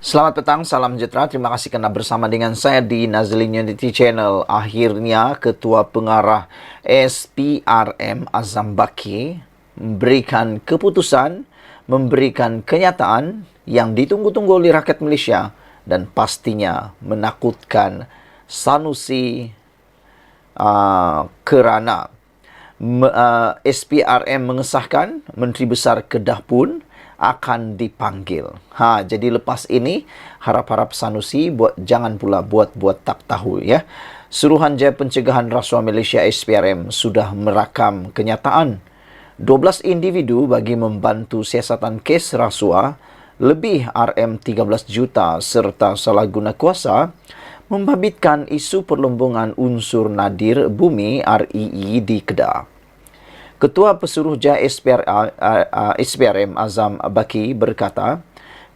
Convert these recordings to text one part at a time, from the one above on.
Selamat petang, salam sejahtera. Terima kasih kerana bersama dengan saya di Nazlin Unity Channel. Akhirnya, Ketua Pengarah SPRM Azam Baki memberikan keputusan, memberikan kenyataan yang ditunggu-tunggu oleh rakyat Malaysia dan pastinya menakutkan Sanusi kerana SPRM mengesahkan Menteri Besar Kedah pun akan dipanggil. Jadi lepas ini harap-harap Sanusi jangan pula buat tak tahu ya. Suruhanjaya Pencegahan Rasuah Malaysia SPRM sudah merakam kenyataan 12 individu bagi membantu siasatan kes rasuah lebih RM13 juta serta salah guna kuasa membabitkan isu perlombongan unsur nadir bumi REE di Kedah. Ketua Pesuruhjaya SPRM Azam Baki berkata,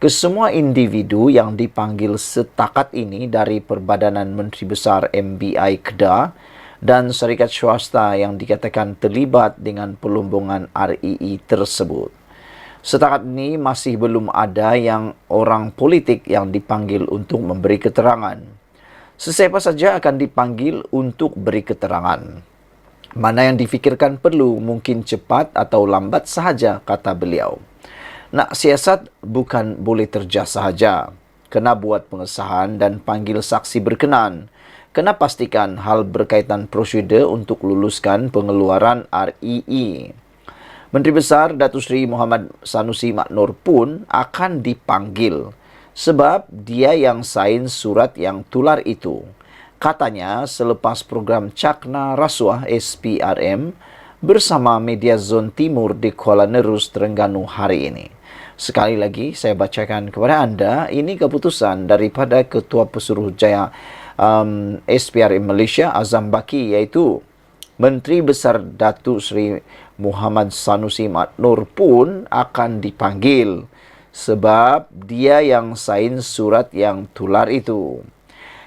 kesemua individu yang dipanggil setakat ini dari Perbadanan Menteri Besar MBI Kedah dan syarikat swasta yang dikatakan terlibat dengan perlombongan REE tersebut. Setakat ini masih belum ada yang orang politik yang dipanggil untuk memberi keterangan. Sesiapa saja akan dipanggil untuk beri keterangan. Mana yang difikirkan perlu, mungkin cepat atau lambat sahaja, kata beliau. Nak siasat bukan boleh terjas sahaja. Kena buat pengesahan dan panggil saksi berkenan. Kena pastikan hal berkaitan prosedur untuk luluskan pengeluaran REE. Menteri Besar Datuk Seri Muhammad Sanusi Mak Nur pun akan dipanggil sebab dia yang sain surat yang tular itu. Katanya selepas program Cakna Rasuah SPRM bersama Media Zon Timur di Kuala Nerus, Terengganu hari ini. Sekali lagi saya bacakan kepada anda, ini keputusan daripada Ketua Pesuruhjaya SPRM Malaysia Azam Baki, iaitu Menteri Besar Datuk Seri Muhammad Sanusi Mak Nur pun akan dipanggil sebab dia yang sain surat yang tular itu.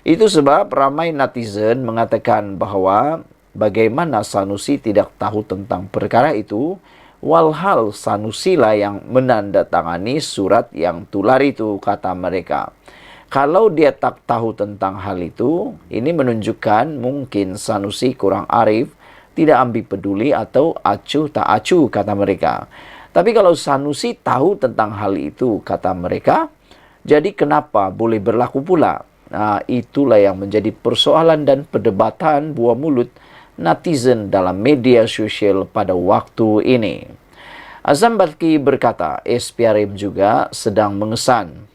Itu sebab ramai netizen mengatakan bahawa bagaimana Sanusi tidak tahu tentang perkara itu, walhal Sanusi lah yang menandatangani surat yang tular itu, kata mereka. Kalau dia tak tahu tentang hal itu, ini menunjukkan mungkin Sanusi kurang arif, tidak ambil peduli atau acuh tak acuh, kata mereka. Tapi kalau Sanusi tahu tentang hal itu, kata mereka, jadi kenapa boleh berlaku pula? Itulah yang menjadi persoalan dan perdebatan buah mulut netizen dalam media sosial pada waktu ini. Azam Baki berkata, SPRM juga sedang mengesan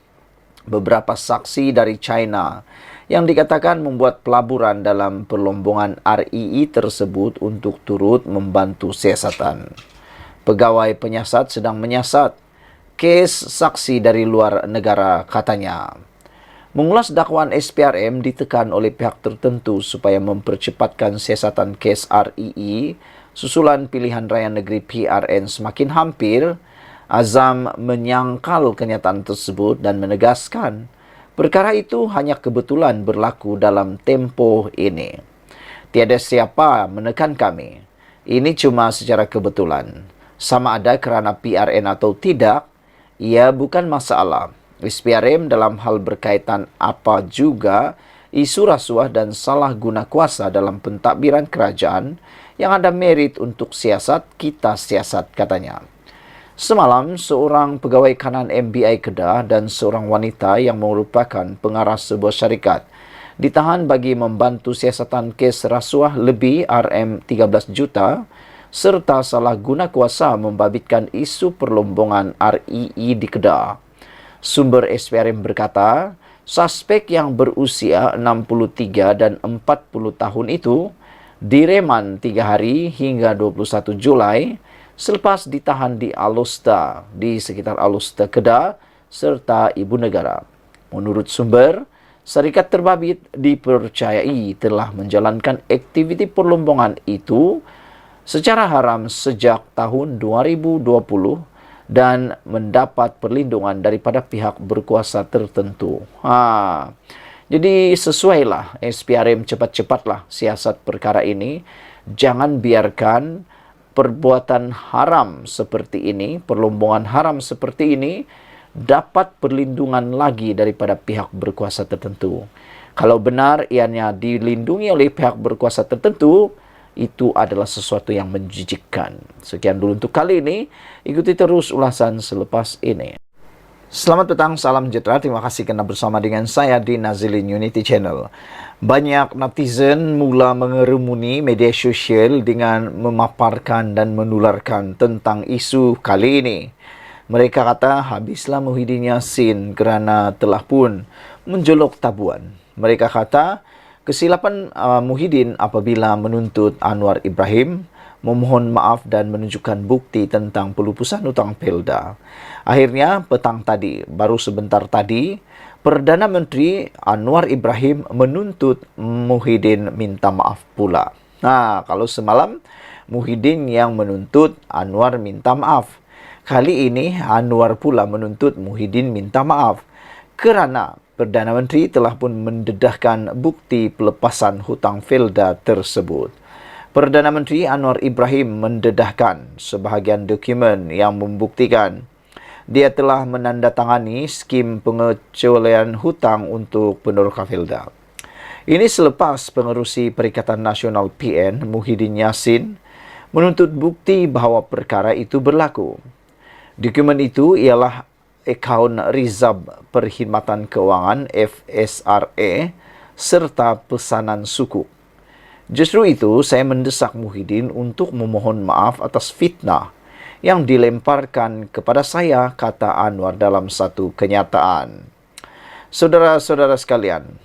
beberapa saksi dari China yang dikatakan membuat pelaburan dalam perlombongan REE tersebut untuk turut membantu siasatan. Pegawai penyiasat sedang menyiasat kes saksi dari luar negara, katanya. Mengulas dakwaan SPRM ditekan oleh pihak tertentu supaya mempercepatkan siasatan kes REE susulan pilihan raya negeri PRN semakin hampir. Azam menyangkal kenyataan tersebut dan menegaskan perkara itu hanya kebetulan berlaku dalam tempoh ini. Tiada siapa menekan kami. Ini cuma secara kebetulan. Sama ada kerana PRN atau tidak, ia bukan masalah. SPRM dalam hal berkaitan apa juga isu rasuah dan salah guna kuasa dalam pentadbiran kerajaan yang ada merit untuk siasat, kita siasat, katanya. Semalam, seorang pegawai kanan MBI Kedah dan seorang wanita yang merupakan pengarah sebuah syarikat ditahan bagi membantu siasatan kes rasuah lebih RM13 juta serta salah guna kuasa membabitkan isu perlombongan REE di Kedah. Sumber SPRM berkata, suspek yang berusia 63 dan 40 tahun itu direman 3 hari hingga 21 Julai selepas ditahan di Alusta, di sekitar Alusta Kedah serta Ibu Negara. Menurut sumber, syarikat terbabit dipercayai telah menjalankan aktiviti perlombongan itu secara haram sejak tahun 2020 dan mendapat perlindungan daripada pihak berkuasa tertentu. Jadi sesuailah SPRM cepat-cepatlah siasat perkara ini. Jangan biarkan perbuatan haram seperti ini, perlombongan haram seperti ini dapat perlindungan lagi daripada pihak berkuasa tertentu. Kalau benar ianya dilindungi oleh pihak berkuasa tertentu, itu adalah sesuatu yang menjijikkan. Sekian dulu untuk kali ini. Ikuti terus ulasan selepas ini. Selamat petang, salam sejahtera. Terima kasih kerana bersama dengan saya di Nazilin Unity Channel. Banyak netizen mula mengerumuni media sosial dengan memaparkan dan menularkan tentang isu kali ini. Mereka kata habislah Muhyiddin Yassin kerana telah pun menjolok tabuan. Mereka kata kesilapan Muhyiddin apabila menuntut Anwar Ibrahim memohon maaf dan menunjukkan bukti tentang pelupusan hutang Pelda. Akhirnya, petang tadi, baru sebentar tadi, Perdana Menteri Anwar Ibrahim menuntut Muhyiddin minta maaf pula. Nah, kalau semalam Muhyiddin yang menuntut Anwar minta maaf. Kali ini Anwar pula menuntut Muhyiddin minta maaf kerana Perdana Menteri telah pun mendedahkan bukti pelepasan hutang Felda tersebut. Perdana Menteri Anwar Ibrahim mendedahkan sebahagian dokumen yang membuktikan dia telah menandatangani skim pengecualian hutang untuk peneroka Felda. Ini selepas pengerusi Perikatan Nasional PN Muhyiddin Yassin menuntut bukti bahawa perkara itu berlaku. Dokumen itu ialah Akaun Rizab Perkhidmatan Kewangan FSRA serta pesanan sukuk. Justru itu, saya mendesak Muhyiddin untuk memohon maaf atas fitnah yang dilemparkan kepada saya, kata Anwar dalam satu kenyataan. Saudara-saudara sekalian,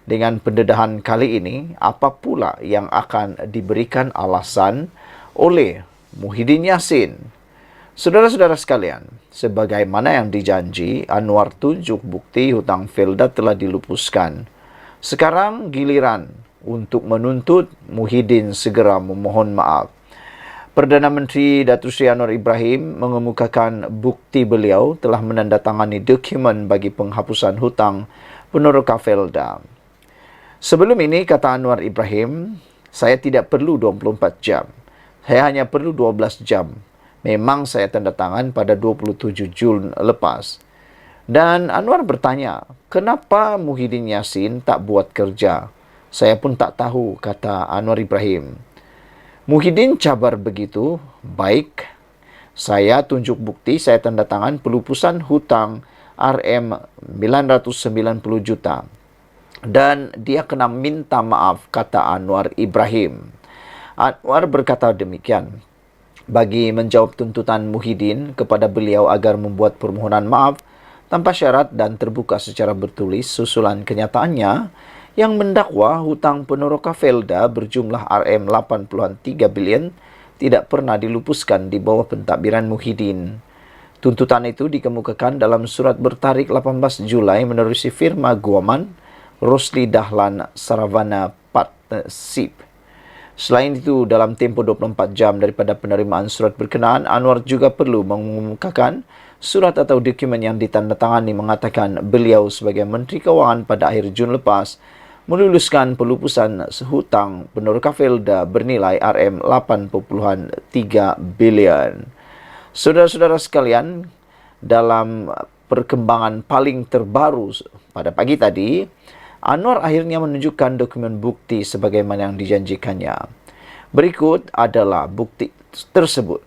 dengan pendedahan kali ini, apa pula yang akan diberikan alasan oleh Muhyiddin Yassin? Saudara-saudara sekalian, sebagaimana yang dijanji, Anwar tunjuk bukti hutang Felda telah dilupuskan. Sekarang giliran untuk menuntut Muhyiddin segera memohon maaf. Perdana Menteri Datuk Seri Anwar Ibrahim mengemukakan bukti beliau telah menandatangani dokumen bagi penghapusan hutang peneroka Felda. Sebelum ini, kata Anwar Ibrahim, saya tidak perlu 24 jam. Saya hanya perlu 12 jam. Memang saya tanda tangan pada 27 Jun lepas. Dan Anwar bertanya, kenapa Muhyiddin Yassin tak buat kerja? Saya pun tak tahu, kata Anwar Ibrahim. Muhyiddin cabar begitu, baik. Saya tunjuk bukti, saya tanda tangan pelupusan hutang RM990 juta. Dan dia kena minta maaf, kata Anwar Ibrahim. Anwar berkata demikian. Bagi menjawab tuntutan Muhyiddin kepada beliau agar membuat permohonan maaf tanpa syarat dan terbuka secara bertulis, susulan kenyataannya yang mendakwa hutang peneroka Felda berjumlah RM83 bilion tidak pernah dilupuskan di bawah pentadbiran Muhyiddin. Tuntutan itu dikemukakan dalam surat bertarikh 18 Julai menerusi firma Guaman Rosli Dahlan Saravana Partnership. Selain itu, dalam tempoh 24 jam daripada penerimaan surat berkenaan, Anwar juga perlu mengemukakan surat atau dokumen yang ditandatangani mengatakan beliau sebagai Menteri Kewangan pada akhir Jun lepas meluluskan pelupusan hutang peneroka Felda bernilai RM8.3 bilion. Saudara-saudara sekalian, dalam perkembangan paling terbaru pada pagi tadi, Anwar akhirnya menunjukkan dokumen bukti sebagaimana yang dijanjikannya. Berikut adalah bukti tersebut.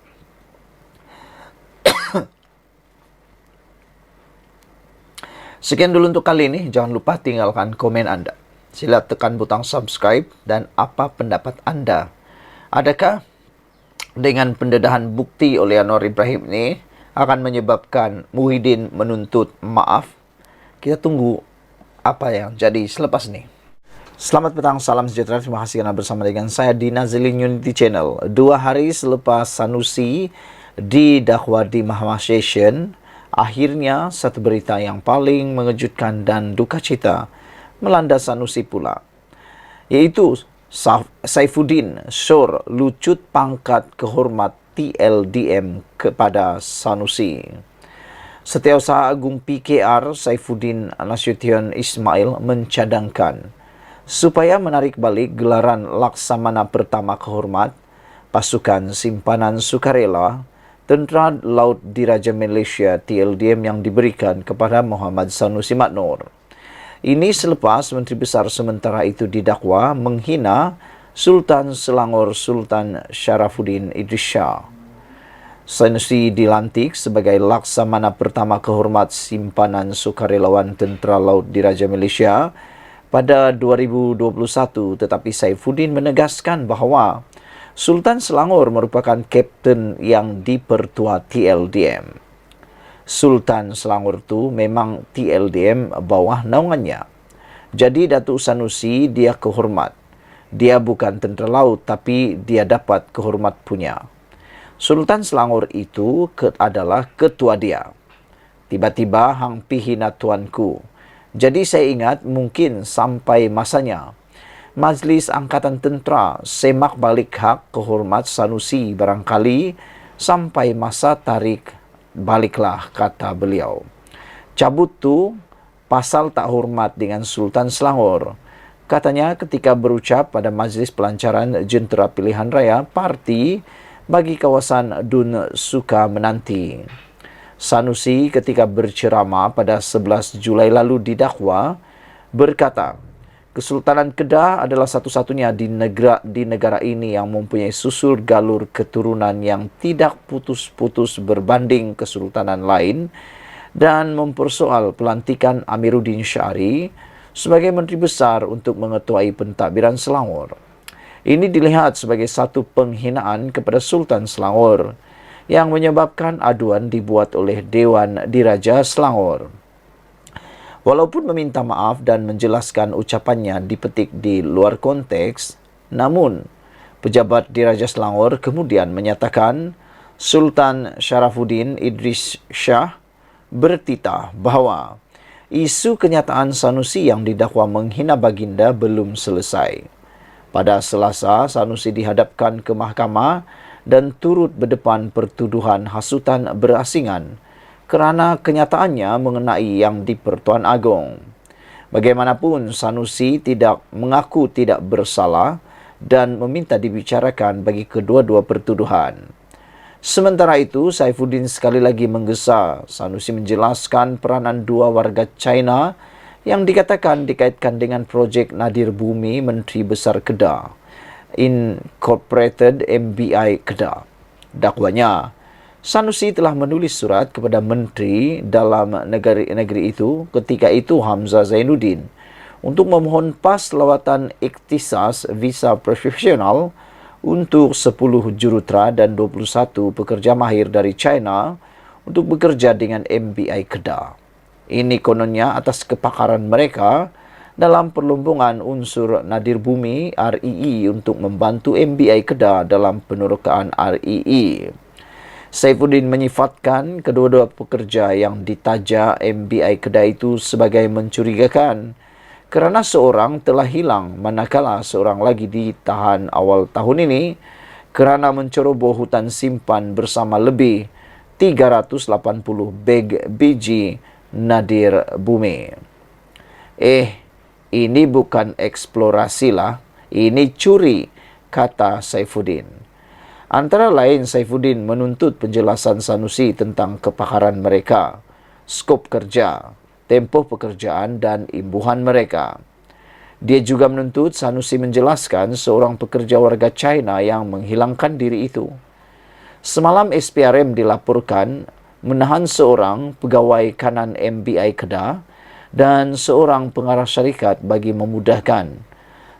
Sekian dulu untuk kali ini. Jangan lupa tinggalkan komen Anda. Sila tekan butang subscribe dan apa pendapat Anda? Adakah dengan pendedahan bukti oleh Anwar Ibrahim ini akan menyebabkan Muhyiddin menuntut maaf? Kita tunggu apa yang jadi selepas ini. Selamat petang, salam sejahtera. Terima kasih kerana bersama dengan saya di Nazilin Unity Channel. 2 hari selepas Sanusi didakwa di Mahkamah Session, akhirnya satu berita yang paling mengejutkan dan duka cita melanda Sanusi pula, iaitu Saifuddin Syur lucut pangkat kehormat TLDM kepada Sanusi. Setiausaha Agung PKR Saifuddin Nasution Ismail mencadangkan supaya menarik balik gelaran Laksamana Pertama Kehormat Pasukan Simpanan Sukarela Tentera Laut Diraja Malaysia TLDM yang diberikan kepada Muhammad Sanusi Maknur. Ini selepas Menteri Besar sementara itu didakwa menghina Sultan Selangor Sultan Sharafuddin Idris Shah. Sanusi dilantik sebagai Laksamana Pertama Kehormat Simpanan Sukarelawan Tentera Laut Diraja Malaysia pada 2021, tetapi Saifuddin menegaskan bahawa Sultan Selangor merupakan kapten yang dipertua TLDM. Sultan Selangor tu memang TLDM bawah naungannya. Jadi Datuk Sanusi dia kehormat. Dia bukan tentera laut tapi dia dapat kehormat punya. Sultan Selangor itu adalah ketua dia. Tiba-tiba hang pihina tuanku. Jadi saya ingat mungkin sampai masanya Majlis Angkatan Tentera semak balik hak kehormat Sanusi barangkali sampai masa tarik baliklah, kata beliau. Cabut tu pasal tak hormat dengan Sultan Selangor. Katanya ketika berucap pada Majlis Pelancaran Jentera Pilihan Raya Parti bagi kawasan Dun Suka Menanti. Sanusi ketika berceramah pada 11 Julai lalu didakwa berkata, Kesultanan Kedah adalah satu-satunya di negara ini yang mempunyai susur galur keturunan yang tidak putus-putus berbanding kesultanan lain dan mempersoal pelantikan Amiruddin Syari sebagai Menteri Besar untuk mengetuai pentadbiran Selangor. Ini dilihat sebagai satu penghinaan kepada Sultan Selangor yang menyebabkan aduan dibuat oleh Dewan Diraja Selangor. Walaupun meminta maaf dan menjelaskan ucapannya dipetik di luar konteks, namun pejabat Diraja Selangor kemudian menyatakan Sultan Sharafuddin Idris Shah bertitah bahawa isu kenyataan Sanusi yang didakwa menghina baginda belum selesai. Pada Selasa, Sanusi dihadapkan ke mahkamah dan turut berdepan pertuduhan hasutan berasingan kerana kenyataannya mengenai Yang di-Pertuan Agong. Bagaimanapun, Sanusi tidak mengaku tidak bersalah dan meminta dibicarakan bagi kedua-dua pertuduhan. Sementara itu, Saifuddin sekali lagi menggesa Sanusi menjelaskan peranan dua warga China yang dikatakan dikaitkan dengan projek Nadir Bumi Menteri Besar Kedah, Incorporated MBI Kedah. Dakwanya, Sanusi telah menulis surat kepada Menteri dalam negeri itu ketika itu Hamzah Zainuddin untuk memohon pas lawatan ikhtisas visa profesional untuk 10 jurutera dan 21 pekerja mahir dari China untuk bekerja dengan MBI Kedah. Ini kononnya atas kepakaran mereka dalam perlumbungan unsur Nadir Bumi REE untuk membantu MBI Kedah dalam penerokaan REE. Saifuddin menyifatkan kedua-dua pekerja yang ditaja MBI Kedah itu sebagai mencurigakan kerana seorang telah hilang manakala seorang lagi ditahan awal tahun ini kerana menceroboh hutan simpan bersama lebih 380 beg biji Nadir Bumi. Ini bukan eksplorasi lah, ini curi, kata Saifuddin. Antara lain, Saifuddin menuntut penjelasan Sanusi tentang kepakaran mereka, skop kerja, tempoh pekerjaan dan imbuhan mereka. Dia juga menuntut Sanusi menjelaskan seorang pekerja warga China yang menghilangkan diri itu. Semalam SPRM dilaporkan menahan seorang pegawai kanan MBI Kedah dan seorang pengarah syarikat bagi memudahkan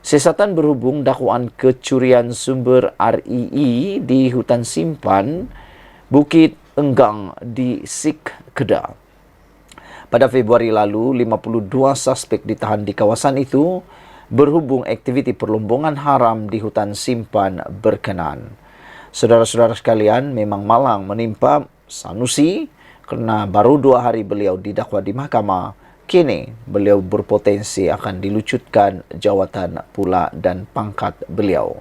siasatan berhubung dakwaan kecurian sumber REE di hutan simpan Bukit Enggang di Sik Kedah. Pada Februari lalu, 52 suspek ditahan di kawasan itu berhubung aktiviti perlumbungan haram di hutan simpan berkenan. Saudara-saudara sekalian, memang malang menimpa Sanusi kerana baru 2 hari beliau didakwa di mahkamah. Kini beliau berpotensi akan dilucutkan jawatan pula dan pangkat beliau.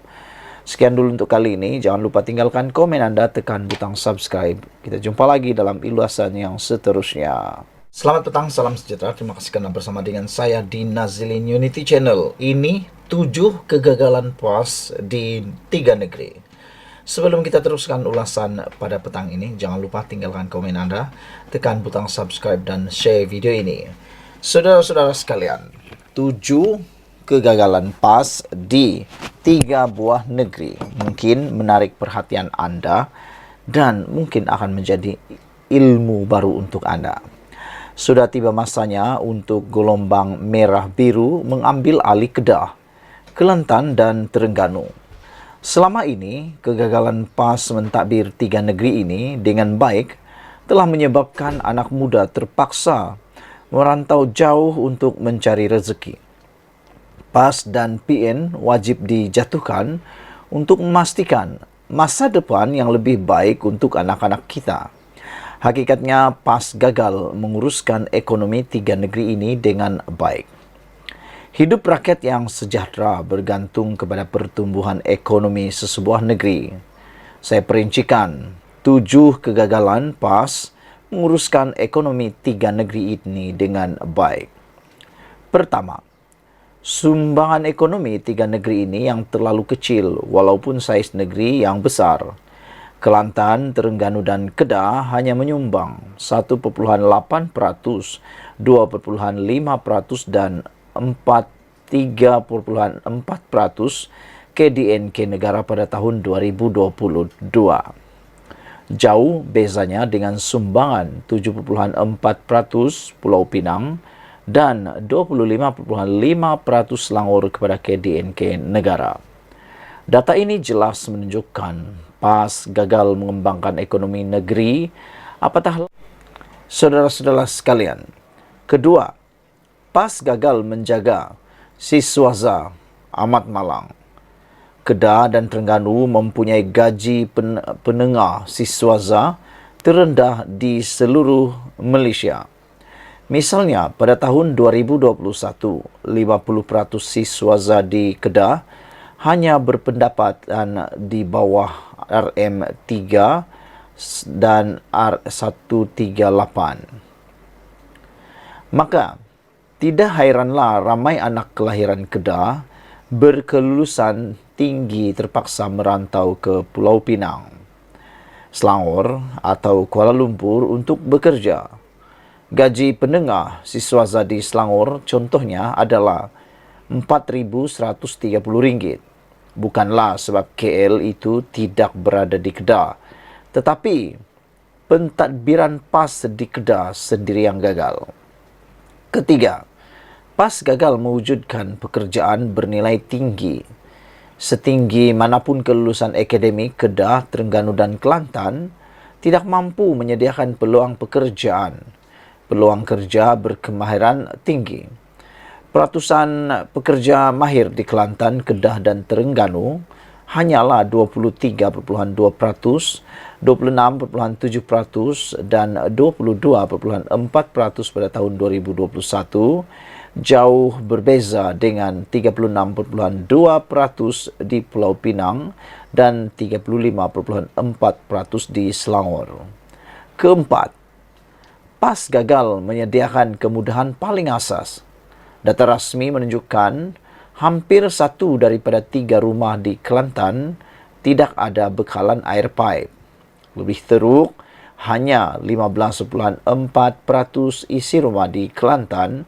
Sekian dulu untuk kali ini. Jangan lupa tinggalkan komen anda, tekan butang subscribe. Kita jumpa lagi dalam ulasan yang seterusnya. Selamat petang, salam sejahtera. Terima kasih kerana bersama dengan saya di Nazilin Unity Channel. Ini 7 kegagalan PAS di 3 negeri. Sebelum kita teruskan ulasan pada petang ini, jangan lupa tinggalkan komen Anda, tekan butang subscribe dan share video ini. Saudara-saudara sekalian, 7 kegagalan PAS di 3 buah negeri mungkin menarik perhatian Anda dan mungkin akan menjadi ilmu baru untuk Anda. Sudah tiba masanya untuk gelombang merah biru mengambil alih Kedah, Kelantan dan Terengganu. Selama ini, kegagalan PAS mentadbir 3 negeri ini dengan baik telah menyebabkan anak muda terpaksa merantau jauh untuk mencari rezeki. PAS dan PN wajib dijatuhkan untuk memastikan masa depan yang lebih baik untuk anak-anak kita. Hakikatnya, PAS gagal menguruskan ekonomi 3 negeri ini dengan baik. Hidup rakyat yang sejahtera bergantung kepada pertumbuhan ekonomi sesebuah negeri. Saya perincikan 7 kegagalan PAS menguruskan ekonomi 3 negeri ini dengan baik. Pertama, sumbangan ekonomi 3 negeri ini yang terlalu kecil walaupun saiz negeri yang besar. Kelantan, Terengganu dan Kedah hanya menyumbang 1,8%, 2,5% dan 3,4% KDNK negara pada tahun 2022. Jauh bezanya dengan sumbangan 7,4% Pulau Pinang dan 25,5% Selangor kepada KDNK negara. Data ini jelas menunjukkan PAS gagal mengembangkan ekonomi negeri. Apatah saudara-saudara sekalian. Kedua, PAS gagal menjaga siswaza amat malang. Kedah dan Terengganu mempunyai gaji penengah siswaza terendah di seluruh Malaysia. Misalnya, pada tahun 2021, 50% siswaza di Kedah hanya berpendapatan di bawah RM3 dan R138. Maka, tidak hairanlah ramai anak kelahiran Kedah berkelulusan tinggi terpaksa merantau ke Pulau Pinang, Selangor atau Kuala Lumpur untuk bekerja. Gaji penengah siswaza di Selangor contohnya adalah RM4,130. Bukanlah sebab KL itu tidak berada di Kedah, tetapi pentadbiran PAS di Kedah sendiri yang gagal. Ketiga, PAS gagal mewujudkan pekerjaan bernilai tinggi. Setinggi manapun kelulusan akademik, Kedah, Terengganu dan Kelantan tidak mampu menyediakan peluang pekerjaan, peluang kerja berkemahiran tinggi. Peratusan pekerja mahir di Kelantan, Kedah dan Terengganu hanyalah 23,2%, 26,7% dan 22,4% pada tahun 2021, jauh berbeza dengan 36,2% di Pulau Pinang dan 35,4% di Selangor. Keempat, PAS gagal menyediakan kemudahan paling asas. Data rasmi menunjukkan hampir 1 daripada 3 rumah di Kelantan tidak ada bekalan air paip. Lebih teruk, hanya 15,4% isi rumah di Kelantan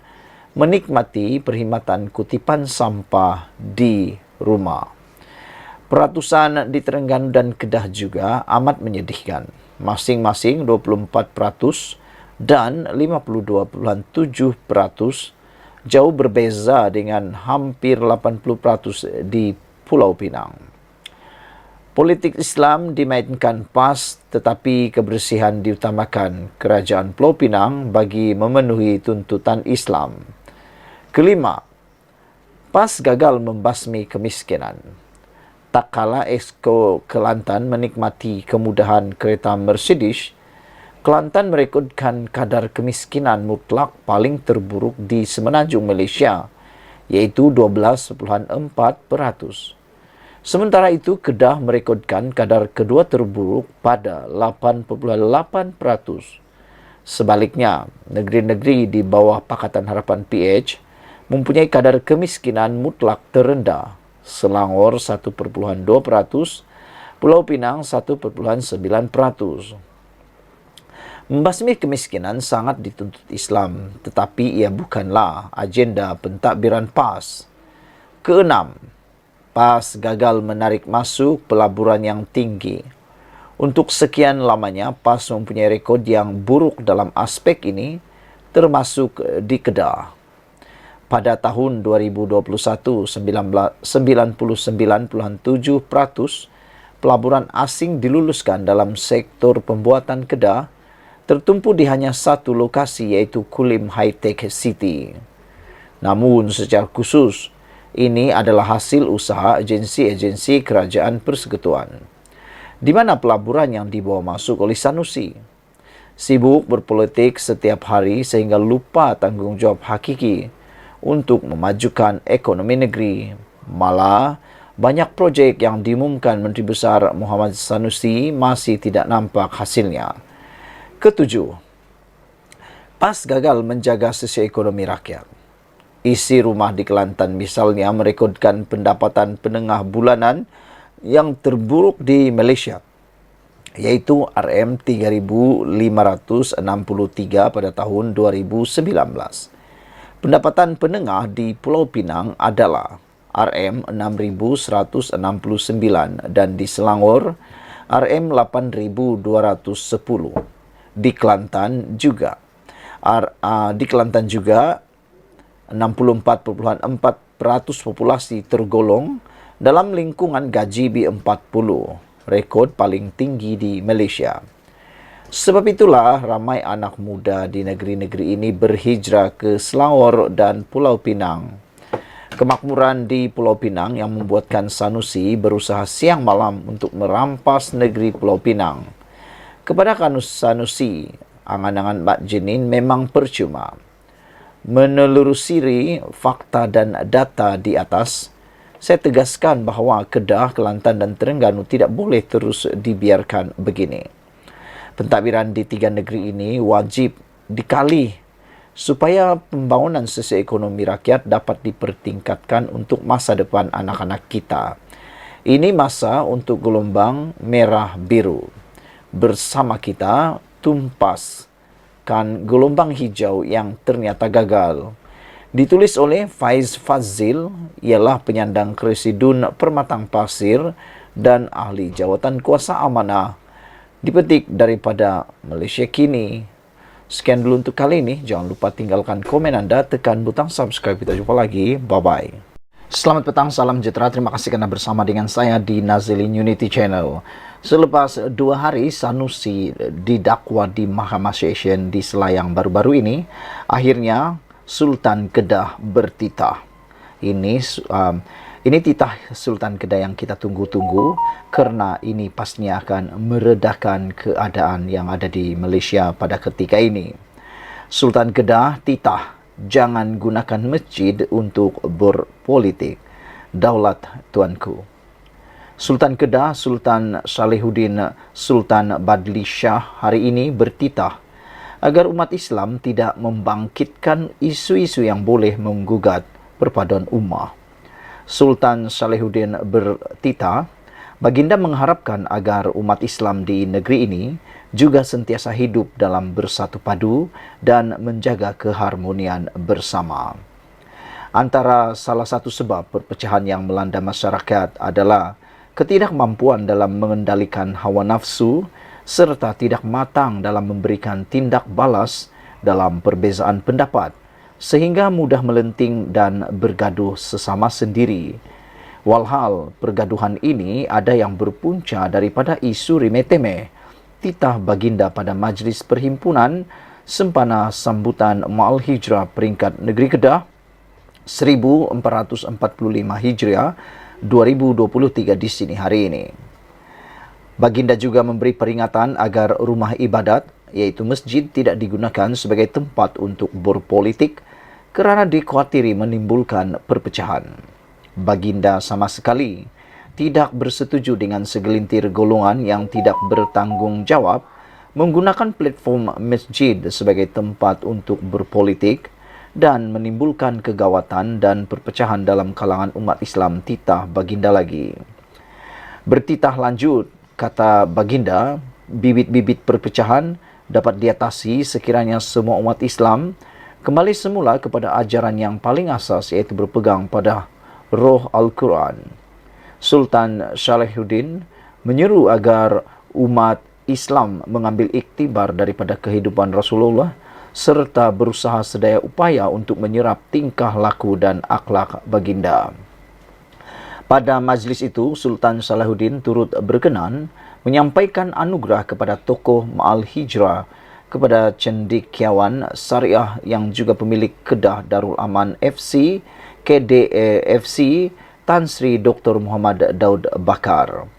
menikmati perkhidmatan kutipan sampah di rumah. Peratusan di Terengganu dan Kedah juga amat menyedihkan. Masing-masing 24% dan 52,7%, jauh berbeza dengan hampir 80% di Pulau Pinang. Politik Islam dimainkan PAS tetapi kebersihan diutamakan Kerajaan Pulau Pinang bagi memenuhi tuntutan Islam. Kelima, PAS gagal membasmi kemiskinan. Tak kala Exco Kelantan menikmati kemudahan kereta Mercedes, Kelantan merekodkan kadar kemiskinan mutlak paling terburuk di semenanjung Malaysia, iaitu 12,4%. Sementara itu, Kedah merekodkan kadar kedua terburuk pada 8,8%. Sebaliknya, negeri-negeri di bawah Pakatan Harapan PH mempunyai kadar kemiskinan mutlak terendah. Selangor 1,2%, Pulau Pinang 1,9%. Membasmi kemiskinan sangat dituntut Islam, tetapi ia bukanlah agenda pentadbiran PAS. Keenam, PAS gagal menarik masuk pelaburan yang tinggi. Untuk sekian lamanya, PAS mempunyai rekod yang buruk dalam aspek ini, termasuk di Kedah. Pada tahun 2021, 99.7% pelaburan asing diluluskan dalam sektor pembuatan kedah, tertumpu di hanya satu lokasi, iaitu Kulim High-Tech City. Namun secara khusus, ini adalah hasil usaha agensi-agensi kerajaan persekutuan, di mana pelaburan yang dibawa masuk oleh Sanusi sibuk berpolitik setiap hari sehingga lupa tanggungjawab hakiki untuk memajukan ekonomi negeri. Malah, banyak projek yang diumumkan Menteri Besar Muhammad Sanusi masih tidak nampak hasilnya. Ketujuh, PAS gagal menjaga sosioekonomi rakyat. Isi rumah di Kelantan misalnya merekodkan pendapatan penengah bulanan yang terburuk di Malaysia, yaitu RM3.563 pada tahun 2019. Pendapatan penengah di Pulau Pinang adalah RM6.169 dan di Selangor RM8.210. Di Kelantan juga 64,4% populasi tergolong dalam lingkungan gaji B40, rekod paling tinggi di Malaysia. Sebab itulah ramai anak muda di negeri-negeri ini berhijrah ke Selangor dan Pulau Pinang. Kemakmuran di Pulau Pinang yang membuatkan Sanusi berusaha siang malam untuk merampas negeri Pulau Pinang. Kepada Sanusi, angan-angan Mak Jenin memang percuma. Menelusuri fakta dan data di atas, saya tegaskan bahawa Kedah, Kelantan dan Terengganu tidak boleh terus dibiarkan begini. Pentadbiran di tiga negeri ini wajib dikali supaya pembangunan sosioekonomi rakyat dapat dipertingkatkan untuk masa depan anak-anak kita. Ini masa untuk gelombang merah biru. Bersama kita tumpaskan gelombang hijau yang ternyata gagal. Ditulis oleh Faiz Fazil, ialah penyandang Keresidun Permatang Pasir dan ahli jawatan kuasa amanah. Dipetik daripada Malaysia Kini. Sekian dulu untuk kali ini. Jangan lupa tinggalkan komen anda, tekan butang subscribe. Kita jumpa lagi. Bye-bye. Selamat petang, salam sejahtera. Terima kasih kerana bersama dengan saya di Nazilin Unity Channel. Selepas 2 hari Sanusi didakwa di Mahkamah Session di Selayang baru-baru ini, akhirnya Sultan Kedah bertitah. Ini titah Sultan Kedah yang kita tunggu-tunggu, kerana ini pastinya akan meredakan keadaan yang ada di Malaysia pada ketika ini. Sultan Kedah titah, jangan gunakan masjid untuk berpolitik. Daulat tuanku. Sultan Kedah, Sultan Salihuddin Sultan Badli Shah hari ini bertitah agar umat Islam tidak membangkitkan isu-isu yang boleh menggugat perpaduan ummah. Sultan Salihuddin bertitah, baginda mengharapkan agar umat Islam di negeri ini juga sentiasa hidup dalam bersatu padu dan menjaga keharmonian bersama. Antara salah satu sebab perpecahan yang melanda masyarakat adalah ketidakmampuan dalam mengendalikan hawa nafsu serta tidak matang dalam memberikan tindak balas dalam perbezaan pendapat, sehingga mudah melenting dan bergaduh sesama sendiri. Walhal pergaduhan ini ada yang berpunca daripada isu remeh-temeh titah baginda pada Majlis Perhimpunan sempena sambutan Ma'al Hijrah peringkat Negeri Kedah 1445 Hijriah 2023 di sini hari ini. Baginda juga memberi peringatan agar rumah ibadat, iaitu masjid, tidak digunakan sebagai tempat untuk berpolitik kerana dikhawatiri menimbulkan perpecahan. Baginda sama sekali tidak bersetuju dengan segelintir golongan yang tidak bertanggungjawab menggunakan platform masjid sebagai tempat untuk berpolitik dan menimbulkan kegawatan dan perpecahan dalam kalangan umat Islam, titah baginda lagi. Bertitah lanjut, kata Baginda, bibit-bibit perpecahan dapat diatasi sekiranya semua umat Islam kembali semula kepada ajaran yang paling asas, iaitu berpegang pada roh Al-Quran. Sultan Salahuddin menyeru agar umat Islam mengambil iktibar daripada kehidupan Rasulullah serta berusaha sedaya upaya untuk menyerap tingkah laku dan akhlak Baginda. Pada majlis itu, Sultan Salahuddin turut berkenan menyampaikan anugerah kepada tokoh Ma'al Hijrah, kepada cendekiawan syariah yang juga pemilik Kedah Darul Aman FC, KDAFC, Tan Sri Dr. Muhammad Daud Bakar.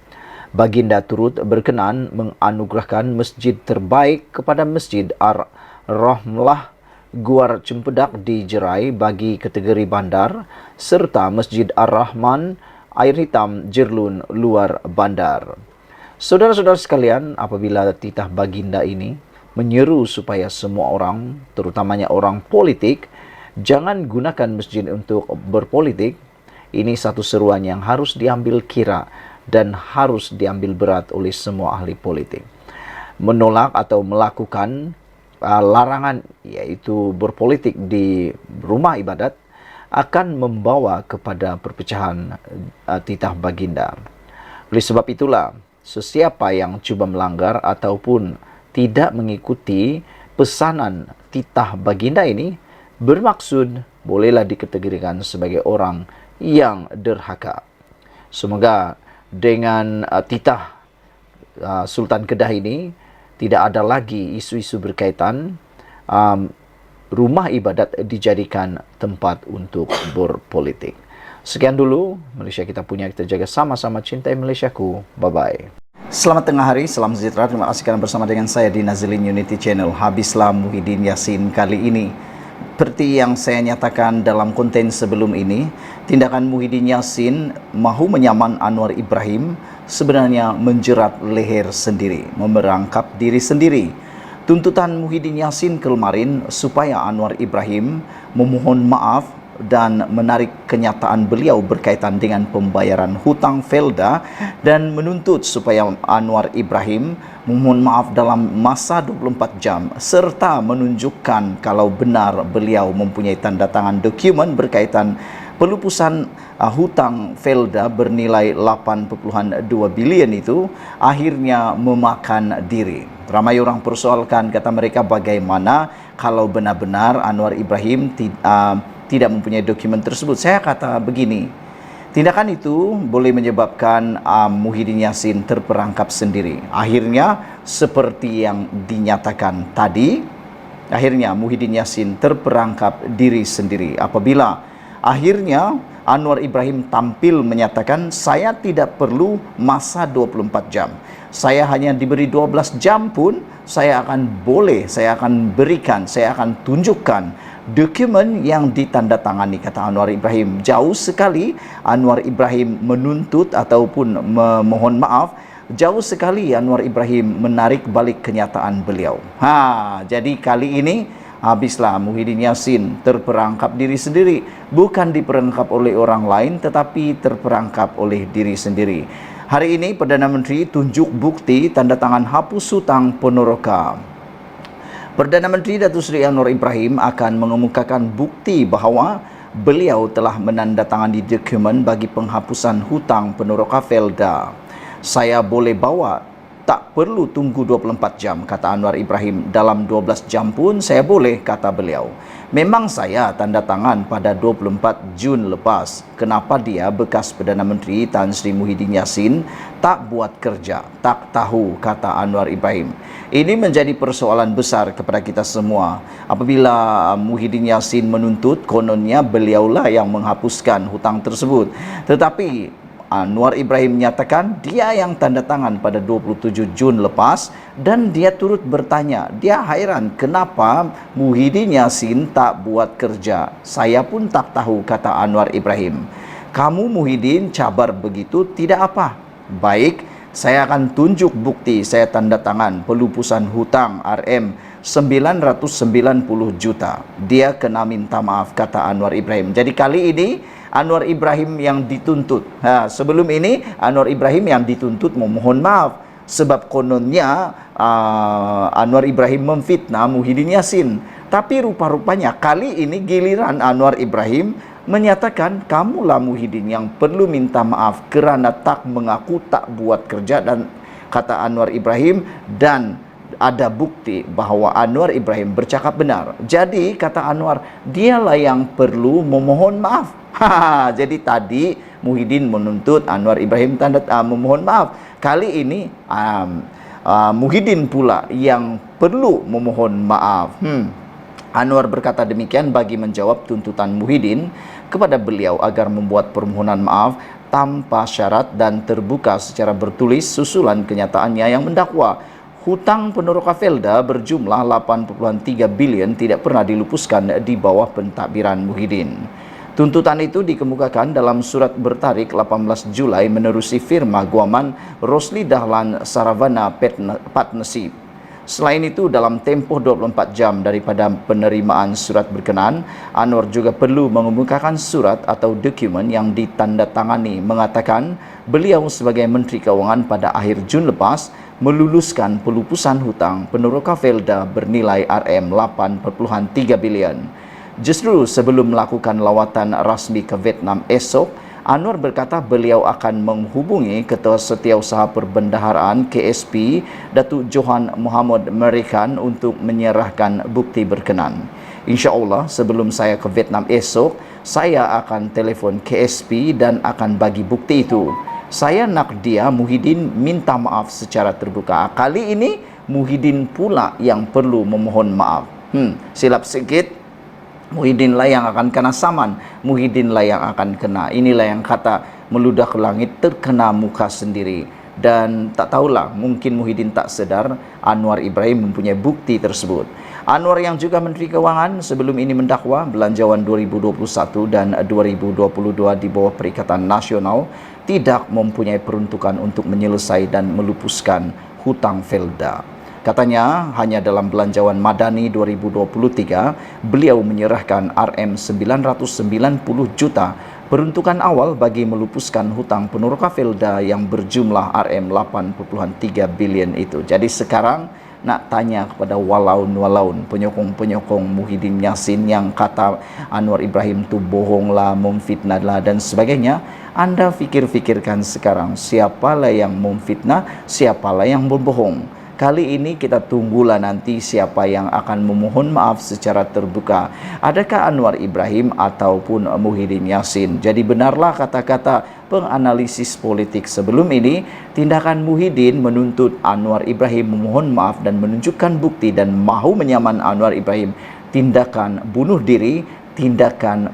Baginda turut berkenan menganugerahkan masjid terbaik kepada Masjid Ar-Rahmlah Guar Cempedak di Jerai bagi kategori bandar, serta Masjid Ar-Rahman Air Hitam Jerlun luar bandar. Saudara-saudara sekalian, apabila titah Baginda ini menyeru supaya semua orang, terutamanya orang politik, jangan gunakan masjid untuk berpolitik, ini satu seruan yang harus diambil kira dan harus diambil berat oleh semua ahli politik. Menolak atau melakukan larangan, yaitu berpolitik di rumah ibadat, akan membawa kepada perpecahan titah Baginda. Oleh sebab itulah, sesiapa yang cuba melanggar ataupun tidak mengikuti pesanan titah Baginda ini bermaksud bolehlah dikategorikan sebagai orang yang derhaka. Semoga dengan titah Sultan Kedah ini tidak ada lagi isu-isu berkaitan rumah ibadat dijadikan tempat untuk berpolitik. Sekian dulu Malaysia kita punya, kita jaga sama-sama, cintai Malaysiaku. Bye-bye. Selamat tengah hari, salam sejahtera. Terima kasih kerana bersama dengan saya di Nazilin Unity Channel. Habislah Muhyiddin Yassin kali ini. Seperti yang saya nyatakan dalam konten sebelum ini, tindakan Muhyiddin Yassin mahu menyaman Anwar Ibrahim sebenarnya menjerat leher sendiri, memerangkap diri sendiri. Tuntutan Muhyiddin Yassin kemarin supaya Anwar Ibrahim memohon maaf dan menarik kenyataan beliau berkaitan dengan pembayaran hutang Felda dan menuntut supaya Anwar Ibrahim memohon maaf dalam masa 24 jam serta menunjukkan kalau benar beliau mempunyai tanda tangan dokumen berkaitan pelupusan hutang Felda bernilai 8.2 bilion itu, akhirnya memakan diri. Ramai orang persoalkan, kata mereka, bagaimana kalau benar-benar Anwar Ibrahim tidak mempunyai dokumen tersebut. Saya kata begini, tindakan itu boleh menyebabkan Muhyiddin Yassin terperangkap sendiri. Akhirnya seperti yang dinyatakan tadi, akhirnya Muhyiddin Yassin terperangkap diri sendiri apabila akhirnya Anwar Ibrahim tampil menyatakan, saya tidak perlu masa 24 jam. Saya hanya diberi 12 jam pun saya akan berikan, saya akan tunjukkan dokumen yang ditandatangani, kata Anwar Ibrahim. Jauh sekali Anwar Ibrahim menuntut ataupun memohon maaf, jauh sekali Anwar Ibrahim menarik balik kenyataan beliau. Jadi kali ini habislah Muhyiddin Yassin terperangkap diri sendiri, bukan diperangkap oleh orang lain tetapi terperangkap oleh diri sendiri. Hari ini Perdana Menteri tunjuk bukti tanda tangan hapus hutang Ponoroka. Perdana Menteri Datuk Seri Anwar Ibrahim akan mengemukakan bukti bahawa beliau telah menandatangani dokumen bagi penghapusan hutang Ponoroka Felda. Saya boleh bawa, tak perlu tunggu 24 jam, kata Anwar Ibrahim. Dalam 12 jam pun saya boleh, kata beliau. Memang saya tanda tangan pada 24 Jun lepas. Kenapa dia, bekas Perdana Menteri Tan Sri Muhyiddin Yassin, tak buat kerja? Tak tahu, kata Anwar Ibrahim. Ini menjadi persoalan besar kepada kita semua. Apabila Muhyiddin Yassin menuntut, kononnya beliaulah yang menghapuskan hutang tersebut. Tetapi Anwar Ibrahim menyatakan dia yang tanda tangan pada 27 Jun lepas dan dia turut bertanya, dia hairan kenapa Muhyiddin Yassin tak buat kerja. Saya pun tak tahu, kata Anwar Ibrahim. Kamu Muhyiddin cabar begitu, tidak apa. Baik, saya akan tunjuk bukti saya tanda tangan pelupusan hutang RM 990 juta. Dia kena minta maaf, kata Anwar Ibrahim. Jadi kali ini Anwar Ibrahim yang dituntut. Sebelum ini Anwar Ibrahim yang dituntut memohon maaf sebab kononnya Anwar Ibrahim memfitnah Muhyiddin Yassin. Tapi rupa-rupanya kali ini giliran Anwar Ibrahim menyatakan, kamulah Muhyiddin yang perlu minta maaf kerana tak mengaku tak buat kerja, dan kata Anwar Ibrahim, dan ada bukti bahawa Anwar Ibrahim bercakap benar. Jadi kata Anwar, dialah yang perlu memohon maaf. Jadi tadi Muhyiddin menuntut, Anwar Ibrahim memohon maaf. Kali ini Muhyiddin pula yang perlu memohon maaf. Anwar berkata demikian bagi menjawab tuntutan Muhyiddin kepada beliau agar membuat permohonan maaf tanpa syarat dan terbuka secara bertulis susulan kenyataannya yang mendakwa hutang Peneroka Felda berjumlah 8.3 bilion tidak pernah dilupuskan di bawah pentadbiran Muhyiddin. Tuntutan itu dikemukakan dalam surat bertarikh 18 Julai menerusi firma guaman Rosli Dahlan Saravana Partnership. Selain itu, dalam tempoh 24 jam daripada penerimaan surat berkenaan, Anwar juga perlu mengemukakan surat atau dokumen yang ditandatangani mengatakan beliau sebagai Menteri Keuangan pada akhir Jun lepas meluluskan pelupusan hutang Peneroka Felda bernilai RM8.3 bilion. Justru sebelum melakukan lawatan rasmi ke Vietnam esok, Anwar berkata beliau akan menghubungi Ketua Setiausaha Perbendaharaan KSP Datuk Johan Muhammad Merikan untuk menyerahkan bukti berkenan. InsyaAllah sebelum saya ke Vietnam esok, saya akan telefon KSP dan akan bagi bukti itu. Saya nak dia, Muhyiddin, minta maaf secara terbuka. Kali ini Muhyiddin pula yang perlu memohon maaf. Silap sikit, Muhyiddin lah yang akan kena saman, Muhyiddin lah yang akan kena. Inilah yang kata meludah ke langit terkena muka sendiri. Dan tak tahulah, mungkin Muhyiddin tak sedar Anwar Ibrahim mempunyai bukti tersebut. Anwar yang juga Menteri Keuangan sebelum ini mendakwa belanjawan 2021 dan 2022 di bawah Perikatan Nasional tidak mempunyai peruntukan untuk menyelesaikan dan melupuskan hutang Felda. Katanya hanya dalam belanjawan Madani 2023, beliau menyerahkan RM990 juta peruntukan awal bagi melupuskan hutang Peneroka Felda yang berjumlah RM8.3 bilion itu. Jadi sekarang nak tanya kepada walaun-walaun, penyokong-penyokong Muhyiddin Yassin yang kata Anwar Ibrahim tu bohong lah, memfitnah lah dan sebagainya. Anda fikir-fikirkan sekarang, siapalah yang memfitnah, siapalah yang berbohong. Kali ini kita tunggulah nanti siapa yang akan memohon maaf secara terbuka. Adakah Anwar Ibrahim ataupun Muhyiddin Yassin? Jadi benarlah kata-kata penganalisis politik sebelum ini, tindakan Muhyiddin menuntut Anwar Ibrahim memohon maaf dan menunjukkan bukti dan mahu menyaman Anwar Ibrahim tindakan bunuh diri, tindakan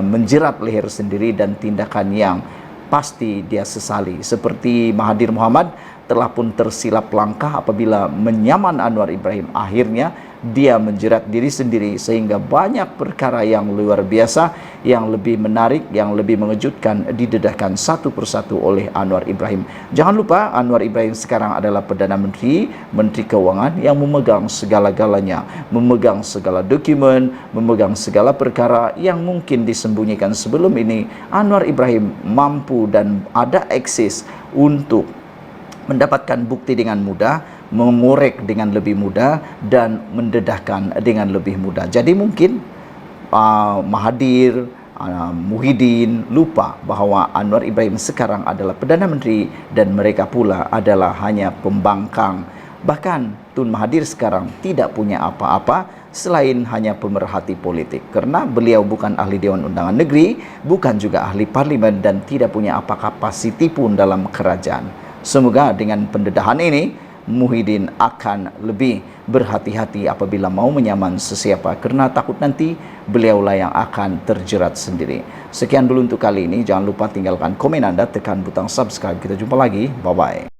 menjerat leher sendiri dan tindakan yang pasti dia sesali. Seperti Mahathir Mohamad telah pun tersilap langkah apabila menyaman Anwar Ibrahim. Akhirnya dia menjerat diri sendiri sehingga banyak perkara yang luar biasa, yang lebih menarik, yang lebih mengejutkan didedahkan satu persatu oleh Anwar Ibrahim. Jangan lupa Anwar Ibrahim sekarang adalah Perdana Menteri, Menteri Keuangan yang memegang segala-galanya, memegang segala dokumen, memegang segala perkara yang mungkin disembunyikan sebelum ini. Anwar Ibrahim mampu dan ada akses untuk mendapatkan bukti dengan mudah, mengorek dengan lebih mudah dan mendedahkan dengan lebih mudah. Jadi mungkin Mahathir, Muhyiddin lupa bahawa Anwar Ibrahim sekarang adalah Perdana Menteri dan mereka pula adalah hanya pembangkang. Bahkan Tun Mahathir sekarang tidak punya apa-apa selain hanya pemerhati politik, karena beliau bukan ahli Dewan Undangan Negeri, bukan juga ahli parlimen dan tidak punya apa kapasiti pun dalam kerajaan. Semoga dengan pendedahan ini Muhyiddin akan lebih berhati-hati apabila mau menyaman sesiapa, kerana takut nanti beliaulah yang akan terjerat sendiri. Sekian dulu untuk kali ini. Jangan lupa tinggalkan komen Anda, tekan butang subscribe. Kita jumpa lagi. Bye-bye.